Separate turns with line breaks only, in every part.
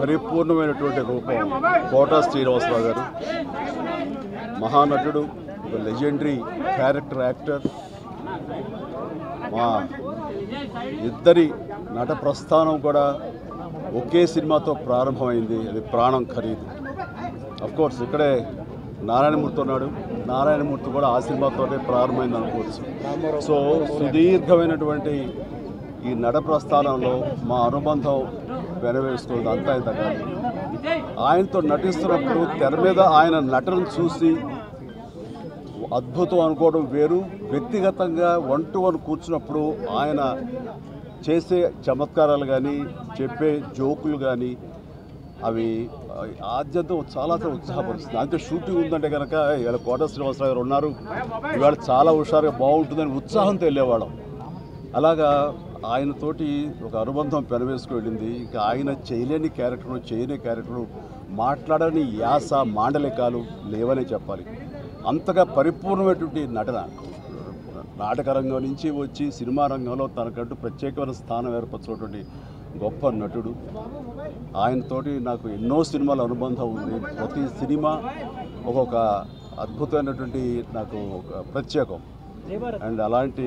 పరిపూర్ణమైనటువంటి రూపం కోట శ్రీనివాసరావు గారు. మహానటుడు, ఒక లెజెండరీ క్యారెక్టర్ యాక్టర్. మా ఇద్దరి నట ప్రస్థానం కూడా ఒకే సినిమాతో ప్రారంభమైంది, అది ప్రాణం ఖరీదు. అఫ్కోర్స్ ఇక్కడే నారాయణమూర్తి ఉన్నాడు, నారాయణమూర్తి కూడా ఆ సినిమాతోనే ప్రారంభమైంది అనుకోవచ్చు. సో సుదీర్ఘమైనటువంటి ఈ నట ప్రస్థానంలో మా అనుబంధం వెనవేస్తుంది, అంతా ఇంత కాదు. ఆయనతో నటిస్తున్నప్పుడు తెర మీద ఆయన నటనను చూసి అద్భుతం అనుకోవడం వేరు, వ్యక్తిగతంగా 1-to-1 కూర్చున్నప్పుడు ఆయన చేసే చమత్కారాలు కానీ చెప్పే జోకులు కానీ అవి ఆద్యంతం చాలా ఉత్సాహపరుస్తుంది. అంతే షూటింగ్ ఉందంటే కనుక ఇవాళ కోట శ్రీనివాసరావు గారు ఉన్నారు, ఇవాళ చాలా హుషారుగా బాగుంటుందని ఉత్సాహంతో వెళ్ళేవాళ్ళం. అలాగా ఆయనతోటి ఒక అనుబంధం పెనవేసుకు వెళ్ళింది. ఇక ఆయన చేయలేని క్యారెక్టరు, చేయని క్యారెక్టరు, మాట్లాడని యాస మాండలికాలు లేవనే చెప్పాలి. అంతగా పరిపూర్ణమైనటువంటి నటన. నాటక రంగం నుంచి వచ్చి సినిమా రంగంలో తనకంటూ ప్రత్యేకమైన స్థానం ఏర్పరచినటువంటి గొప్ప నటుడు. ఆయనతోటి నాకు ఎన్నో సినిమాల అనుబంధం ఉంది. ప్రతి సినిమా ఒక్కొక్క అద్భుతమైనటువంటి నాకు ఒక ప్రత్యేకం. అండ్ అలాంటి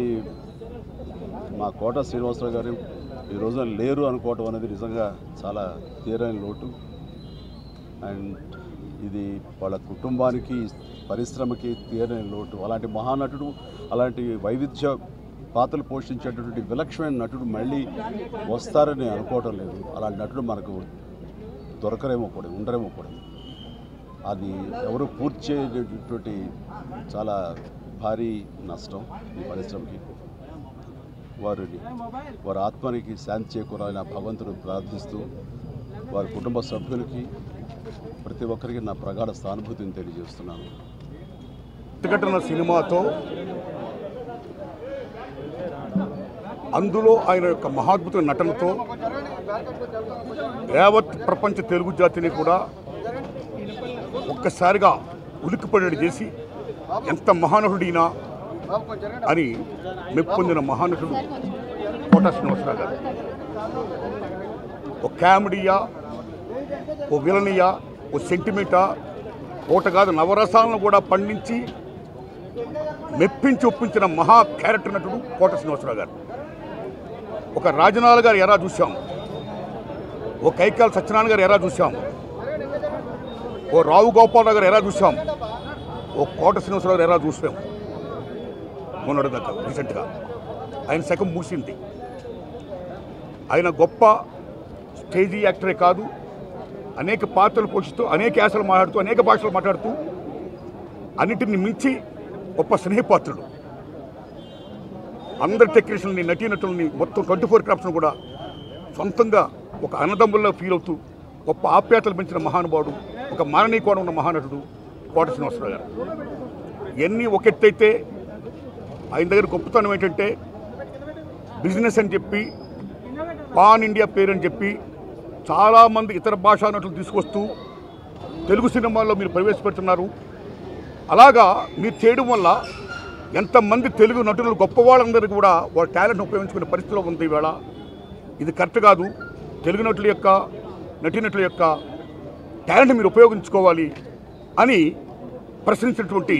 మా కోట శ్రీనివాసరావు గారు ఈ రోజున లేరు అనుకోవటం అనేది నిజంగా చాలా తీరని లోటు. అండ్ ఇది వాళ్ళ కుటుంబానికి, పరిశ్రమకి తీరని లోటు. అలాంటి మహానటుడు, అలాంటి వైవిధ్య పాత్రలు పోషించేటటువంటి విలక్షణమైన నటుడు మళ్ళీ వస్తారని అనుకోవటం లేదు. అలాంటి నటుడు మనకు దొరకరేమో కూడా, ఉండరేమో కూడా. అది ఎవరు పూర్తి చేయటువంటి చాలా భారీ నష్టం ఈ పరిశ్రమకి. వారి ఆత్మనికి శాంతి చేకూరాలని ఆ భగవంతుడు ప్రార్థిస్తూ, వారి కుటుంబ సభ్యులకి ప్రతి ఒక్కరికి నా ప్రగాఢ సానుభూతిని తెలియజేస్తున్నాను.
ప్రతిఘటన సినిమాతో అందులో ఆయన యొక్క మహాద్భుత నటనతో యావత్ ప్రపంచ తెలుగు జాతిని కూడా ఒక్కసారిగా ఉలిక్కిపడేది చేసి ఎంత మహానటుడినా అని మెప్పొందిన మహానటుడు కోట శ్రీనివాసరావు గారు. ఓ కామెడీయా, ఓ విలనియా, ఓ సెంటిమెంటా, కోట కాదు నవరసాలను కూడా పండించి మెప్పించి ఒప్పించిన మహా క్యారెక్టర్ నటుడు కోట శ్రీనివాసరావు గారు. ఒక రాజనాల గారు ఎలా చూసాం, ఓ కైకాల సత్యనారాయణ గారు ఎలా చూసాం, ఓ రావు గోపాలరావు గారు ఎలా చూసాం, ఓ కోట శ్రీనివాసరావు గారు ఎలా చూసాం. మొన్నటి దాకా రీసెంట్గా ఆయన శకం మూసింది. ఆయన గొప్ప స్టేజీ యాక్టరే కాదు, అనేక పాత్రలు పోషిస్తూ, అనేక యాసలు మాట్లాడుతూ, అనేక భాషలు మాట్లాడుతూ, అన్నిటిని మించి గొప్ప స్నేహపాత్రుడు. అందరి టెక్నీషియన్ని, నటీనటుల్ని, మొత్తం 24 క్రాఫ్ట్స్ను కూడా సొంతంగా ఒక అన్నదమ్ముల్లో ఫీల్ అవుతూ గొప్ప ఆప్యాయతలు పెంచిన మహానుభావుడు, ఒక మాననీయ కోణం ఉన్న మహానటుడు కోట శ్రీనివాసరావు గారు. ఇవన్నీ ఒక ఎత్తైతే ఆయన దగ్గర గొప్పతనం ఏంటంటే బిజినెస్ అని చెప్పి, పాన్ ఇండియా పేరు అని చెప్పి చాలామంది ఇతర భాషా నటులు తీసుకొస్తూ తెలుగు సినిమాల్లో మీరు ప్రవేశపెడుతున్నారు. అలాగా మీరు చేయడం వల్ల ఎంతమంది తెలుగు నటులు గొప్ప వాళ్ళందరికీ కూడా వాళ్ళ టాలెంట్ని ఉపయోగించుకునే పరిస్థితిలో ఉంది ఈవేళ. ఇది కరెక్ట్ కాదు. తెలుగు నటుల యొక్క, నటీనటుల యొక్క టాలెంట్ మీరు ఉపయోగించుకోవాలి అని ప్రశ్నించినటువంటి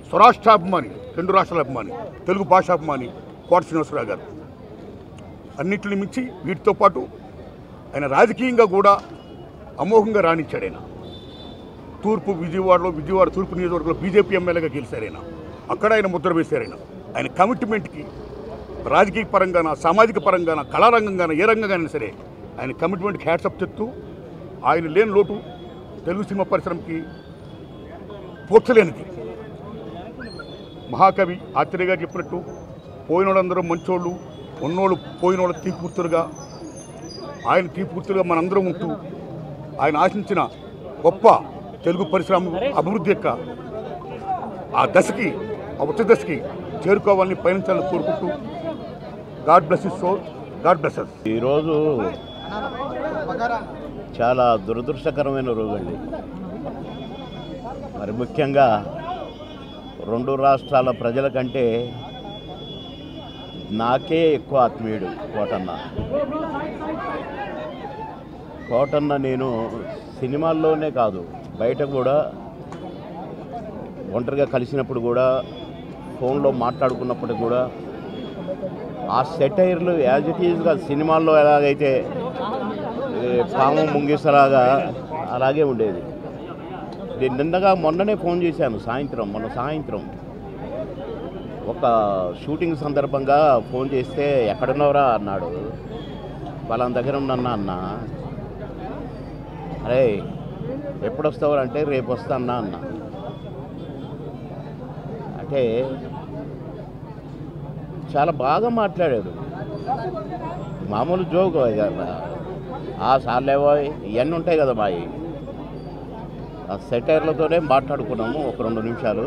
స్వరాష్ట్రాభిమాని, 2 రాష్ట్రాల అభిమాని, తెలుగు భాషాభిమాని కోట శ్రీనివాసరావు గారు. అన్నింటిని మించి వీటితో పాటు ఆయన రాజకీయంగా కూడా అమోఘంగా రాణించాడు. ఆయన విజయవాడ తూర్పు నియోజకవర్గంలో బీజేపీ ఎమ్మెల్యేగా గెలిచారు. ఆయన అక్కడ ఆయన ముద్ర వేశారు. ఆయన కమిట్మెంట్కి రాజకీయ పరంగాన, సామాజిక పరంగాన, కళారంగంగాన, ఏ రంగంగానే సరే ఆయన కమిట్మెంట్కి హ్యాట్సప్ చెప్తూ ఆయన లేని లోటు తెలుగు సినిమా పరిశ్రమకి పోర్చలేనిది. మహాకవి ఆత్రేయ గారు చెప్పినట్టు పోయిన వాళ్ళందరూ మంచోళ్ళు, ఉన్నోళ్ళు పోయినోళ్ళు తీపూర్తులుగా, ఆయన తీపూర్తులుగా మనందరం ఉంటూ ఆయన ఆశించిన గొప్ప తెలుగు పరిశ్రమ అభివృద్ధి యొక్క ఆ దశకి, ఆ ఉచ్చ దశకి చేరుకోవాలని పయనించాలని కోరుకుంటూ God bless his soul, God bless us.
ఈరోజు చాలా దురదృష్టకరమైన రోజండి. మరి ముఖ్యంగా 2 రాష్ట్రాల ప్రజల కంటే నాకే ఎక్కువ ఆత్మీయుడు కోటన్న.
కోటన్న నేను సినిమాల్లోనే కాదు బయట కూడా ఒంటరిగా కలిసినప్పుడు కూడా ఫోన్లో మాట్లాడుకున్నప్పుడు కూడా ఆ సెటైర్లు యాజ్ ఇట్ ఈజ్గా సినిమాల్లో ఎలాగైతే పాము ముంగిసలాగా అలాగే ఉండేది. నేను మొన్ననే ఫోన్ చేశాను మొన్న సాయంత్రం ఒక షూటింగ్ సందర్భంగా ఫోన్ చేస్తే ఎక్కడున్నావురా అన్నాడు. వాళ్ళ దగ్గర ఉన్నన్నా అన్న. అరే ఎప్పుడు వస్తావు అంటే రేపు వస్తా అన్న. అంటే చాలా బాగా మాట్లాడాడు. మామూలు జోక్ సార్లేవో ఇవన్నీ ఉంటాయి కదా మావి. ఆ సెటైర్లతోనే మాట్లాడుకున్నాము ఒక 2 నిమిషాలు.